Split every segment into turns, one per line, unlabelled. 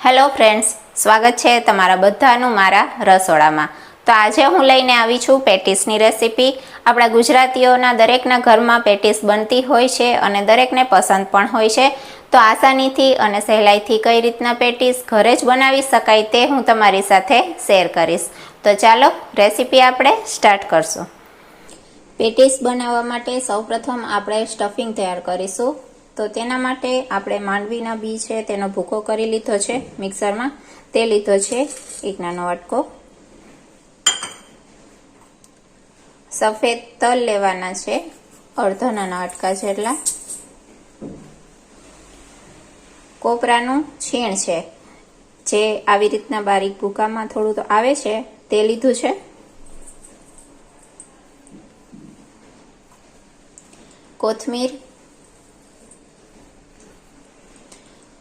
Hello friends, સ્વાગત છે તમારા બધાનું મારા રસોડામાં। તો આજે હું લઈને આવી છું પેટીસની રેસીપી। આપણા ગુજરાતીઓના દરેકના ઘરમાં પેટીસ બનતી હોય છે અને દરેકને પસંદ પણ હોય છે। તો આસાનીથી અને સહેલાઈથી કઈ રીતના પેટીસ ઘરે જ બનાવી શકાય તે હું તમારી સાથે શેર કરીશ। તો ચાલો રેસીપી આપણે સ્ટાર્ટ કરશું। પેટીસ બનાવવા માટે સૌપ્રથમ આપણે સ્ટફિંગ તૈયાર કરીશું। તો તેના માટે આપણે માંડવીના બી છે તેનો ભૂકો કરી લીધો છે મિક્સરમાં। તે લીધો છે એક નાનો વાટકો। સફેદ તલ લેવાના છે અડધા નાના વાટકા જેટલા। કોપરાનું છીણ છે જે આવી રીતના બારીક ભૂકામાં થોડું તો આવે છે તે લીધું છે। કોથમીર,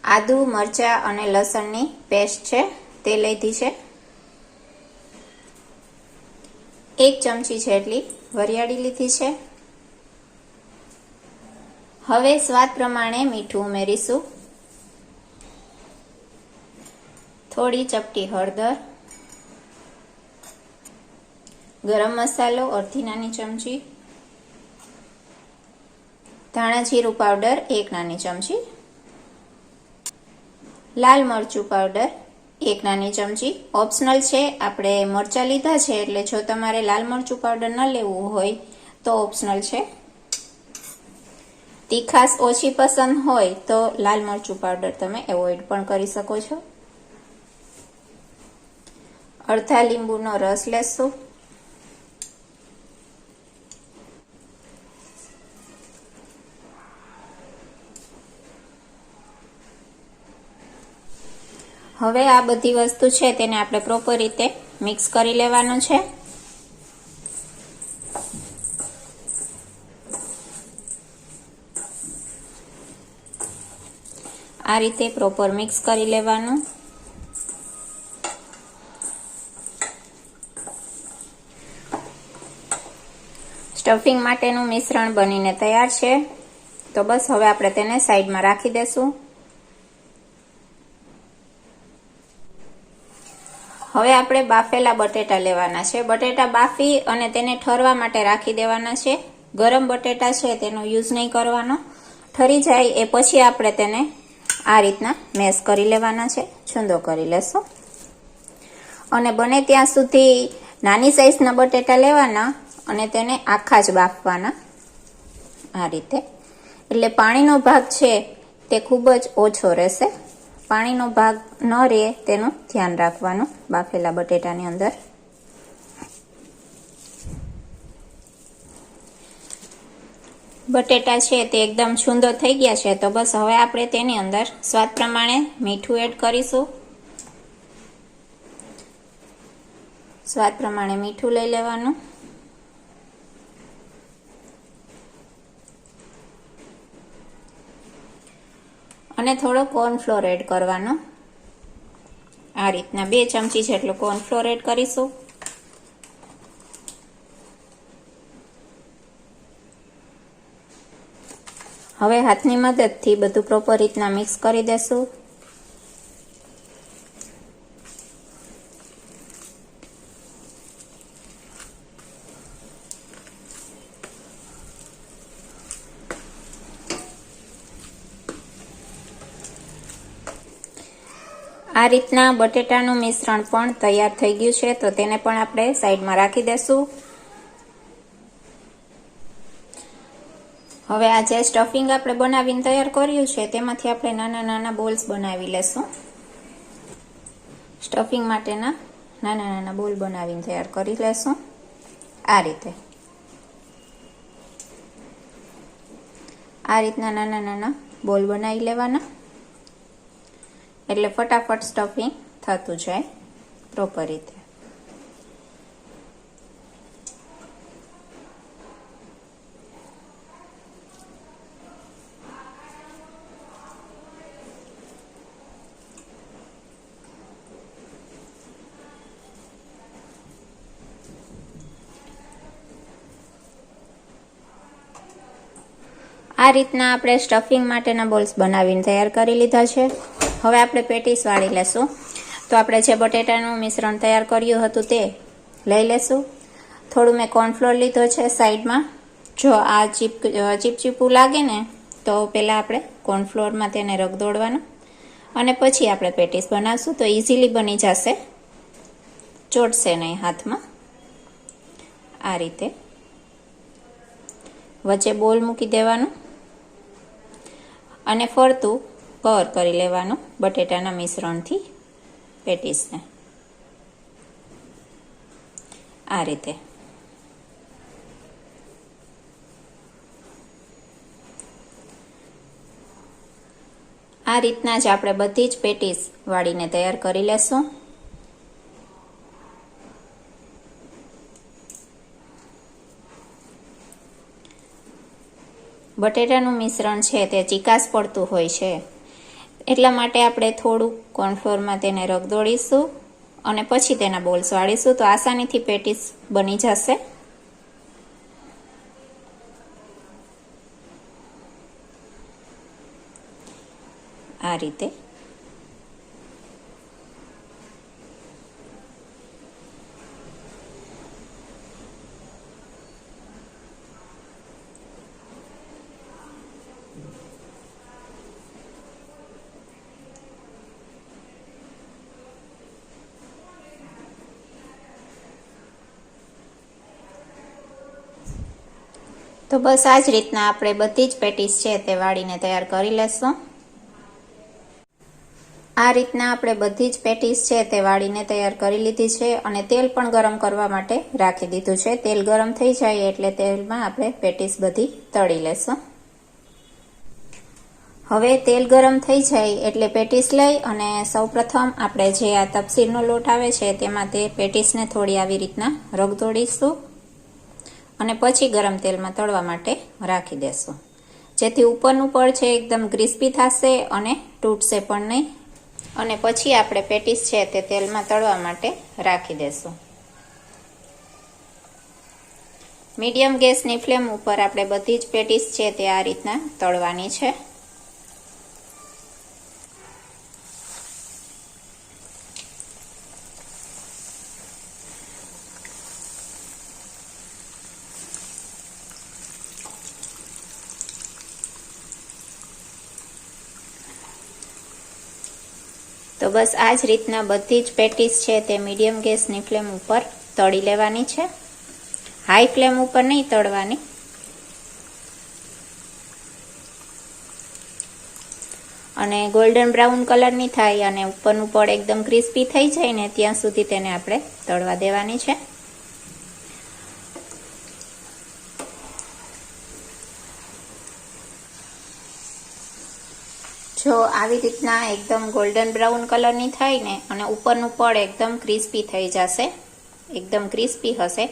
આદુ, મરચા અને લસણની પેસ્ટ છે તે લીધી છે। 1 ચમચી જેટલી વરિયાળી લીધી છે। હવે સ્વાદ પ્રમાણે મીઠું ઉમેરીશું। થોડી ચપટી હળદર, ગરમ મસાલો અડધી નાની ચમચી, ધાણા જીરું પાવડર 1 નાની ચમચી, લાલ મરચું પાવડર 1 નાની ચમચી। ઓપ્શનલ છે, આપણે મરચા લીધા છે એટલે જો તમારે લાલ મરચું પાવડર ન લેવું હોય તો ઓપ્શનલ છે। તીખાશ ઓછી પસંદ હોય તો લાલ મરચું પાવડર તમે એવોઇડ પણ કરી શકો છો। અડધા લીંબુનો રસ લેશું। હવે આ બધી વસ્તુ છે તેને આપણે પ્રોપર રીતે મિક્સ કરી લેવાનું છે। આ રીતે પ્રોપર મિક્સ કરી લેવાનું। સ્ટફિંગ માટેનું મિશ્રણ બનીને તૈયાર છે। તો બસ હવે આપણે તેને સાઈડમાં રાખી દેશું। હવે આપણે બાફેલા બટેટા લેવાના છે। બટેટા બાફી અને તેને ઠરવા માટે રાખી દેવાના છે। ગરમ બટેટા છે તેનો યુઝ નહીં કરવાનો। ઠરી જાય એ પછી આપણે તેને આ રીતના મેશ કરી લેવાના છે, છૂંદો કરી લેશું। અને બને ત્યાં સુધી નાની સાઈઝના બટેટા લેવાના અને તેને આખા જ બાફવાના આ રીતે। એટલે પાણીનો ભાગ છે તે ખૂબ જ ઓછો રહેશે। પાણીનો ભાગ ન રહે તેનું ધ્યાન રાખવાનું બાફેલા બટેટાની અંદર। બટેટા છે તે એકદમ છૂંદો થઈ ગયા છે। તો બસ હવે આપણે તેની અંદર સ્વાદ પ્રમાણે મીઠું એડ કરીશું। સ્વાદ પ્રમાણે મીઠું લઈ લેવાનું। અને થોડો કોર્નફ્લોર એડ કરવાનો। આ રીતના 2 ચમચી જેટલો કોર્નફ્લોર એડ કરીશું। હવે હાથની મદદથી બધું પ્રોપર રીતના મિક્સ કરી દેશું। આ રીતના બટેટાનું મિશ્રણ પણ તૈયાર થઈ ગયું છે। તો તેને પણ આપણે સાઈડમાં રાખી દેશું। હવે આ જે સ્ટફિંગ આપણે બનાવીને તૈયાર કર્યું છે તેમાંથી આપણે નાના નાના બોલ્સ બનાવી લેશું। સ્ટફિંગ માટેના નાના નાના બોલ બનાવીને તૈયાર કરી લેશું આ રીતે। આ રીતના નાના નાના બોલ બનાવી લેવાના એટલે ફટાફટ સ્ટફિંગ થતું જાય પ્રોપર રીતે। આ રીતના આપણે સ્ટફિંગ માટેના બોલ્સ બનાવીને તૈયાર કરી લીધા છે। હવે આપણે પેટીસ વાળી લેશું. તો આપણે જે બટેટાનું મિશ્રણ તૈયાર કર્યું હતું તે લઈ લેશું. થોડું મેં કોર્નફ્લોર લીધો છે સાઈડમાં. જો આ ચીપચીપું લાગે ને તો પહેલાં આપણે કોર્નફ્લોરમાં તેને રગદોળવાનું અને પછી આપણે પેટીસ બનાવશું તો ઇઝીલી બની જશે, ચોટશે નહીં હાથમાં. આ રીતે વચ્ચે બોલ મૂકી દેવાનું અને ફરતું કવર કરી લેવાનું બટેટાના મિશ્રણથી પેટીસને. આ રીતે આ રીતના જ આપણે બધી જ પેટીસ વાળીને તૈયાર કરી લેશું. બટેટાનું મિશ્રણ છે તે ચીકાશ પડતું હોય છે, એટલા માટે આપણે થોડુંક કોર્નફ્લોરમાં તેને રગદોળીશું અને પછી તેના બોલ્સ વાળીશું તો આસાનીથી પેટીસ બની જશે. આ રીતે તો બસ આ જ રીતના આપણે બધી જ પેટીસ છે તે વાળીને તૈયાર કરી લેશું. આ રીતના આપણે બધી જ પેટીસ છે તે વાળીને તૈયાર કરી લીધી છે અને તેલ પણ ગરમ કરવા માટે રાખી દીધું છે. તેલ ગરમ થઈ જાય એટલે તેલમાં આપણે પેટીસ બધી તળી લેશું. હવે તેલ ગરમ થઈ જાય એટલે પેટીસ લઈ અને સૌપ્રથમ આપણે જે આ તપસીરનો લોટ આવે છે તેમાં તે પેટીસને થોડી આવી રીતના રગદોળીશું અને પછી ગરમ તેલમાં તળવા માટે રાખી દેશું, જેથી ઉપરનું પડ છે એકદમ ક્રિસ્પી થશે અને તૂટશે પણ નહીં. અને પછી આપણે પેટીસ છે તે તેલમાં તળવા માટે રાખી દેશું. મીડિયમ ગેસની ફ્લેમ ઉપર આપણે બધી જ પેટીસ છે તે આ રીતના તળવાની છે. તો બસ આ જ રીતના બધી જ પેટીસ છે તે મીડિયમ ગેસની ફ્લેમ ઉપર તળી લેવાની છે, હાઈ ફ્લેમ ઉપર નહીં તળવાની. અને ગોલ્ડન બ્રાઉન કલરની થાય અને ઉપરનું પડ એકદમ ક્રિસ્પી થઈ જાય ને ત્યાં સુધી તેને આપણે તળવા દેવાની છે. જો આવી રીતના એકદમ ગોલ્ડન બ્રાઉન કલરની થાય ને અને ઉપરનું પડ એકદમ ક્રિસ્પી થઈ જશે, એકદમ ક્રિસ્પી હશે.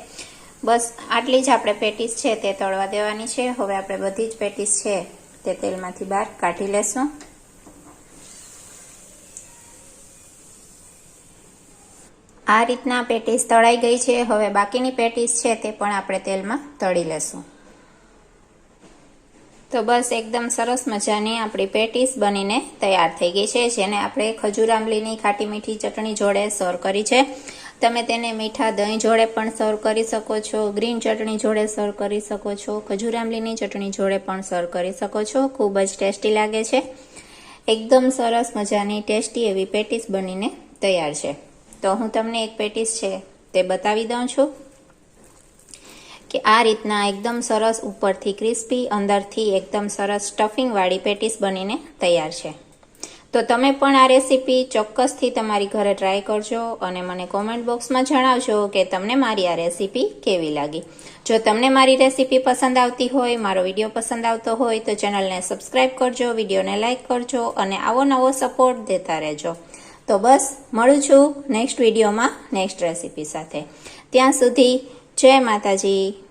બસ આટલી જ આપણે પેટીસ છે તે તળવા દેવાની છે. હવે આપણે બધી જ પેટીસ છે તે તેલમાંથી બહાર કાઢી લેશું. આ રીતના પેટીસ તળાઈ ગઈ છે. હવે બાકીની પેટીસ છે તે પણ આપણે તેલમાં તળી લેશું. તો બસ એકદમ સરસ મજાની આપણી પેટીસ બનીને તૈયાર થઈ ગઈ છે, જેને આપણે ખજૂર આંબલીની ખાટી મીઠી ચટણી જોડે સર્વ કરી છે. તમે તેને મીઠા દહીં જોડે પણ સર્વ કરી શકો છો, ગ્રીન ચટણી જોડે સર્વ કરી શકો છો, ખજૂર આંબલીની ચટણી જોડે પણ સર્વ કરી શકો છો. ખૂબ જ ટેસ્ટી લાગે છે. એકદમ સરસ મજાની ટેસ્ટી એવી પેટીસ બનીને તૈયાર છે. તો હું તમને એક પેટીસ છે તે બતાવી દઉં છું કે આ રીતના એકદમ સરસ ઉપરથી ક્રિસ્પી, અંદરથી એકદમ સરસ સ્ટફિંગ વાળી પેટીસ બનીને તૈયાર છે. તો તમે પણ આ રેસીપી ચોક્કસથી તમારી ઘરે ટ્રાય કરજો અને મને કોમેન્ટ બોક્સમાં જણાવજો કે તમને મારી આ રેસીપી કેવી લાગી. જો તમને મારી રેસીપી પસંદ આવતી હોય, મારો વિડીયો પસંદ આવતો હોય તો ચેનલને સબસ્ક્રાઈબ કરજો, વિડીયોને લાઈક કરજો અને આવો નવો સપોર્ટ દેતા રહેજો. તો બસ મળું છું નેક્સ્ટ વિડીયોમાં નેક્સ્ટ રેસીપી સાથે. ત્યાં સુધી જય માતાજી.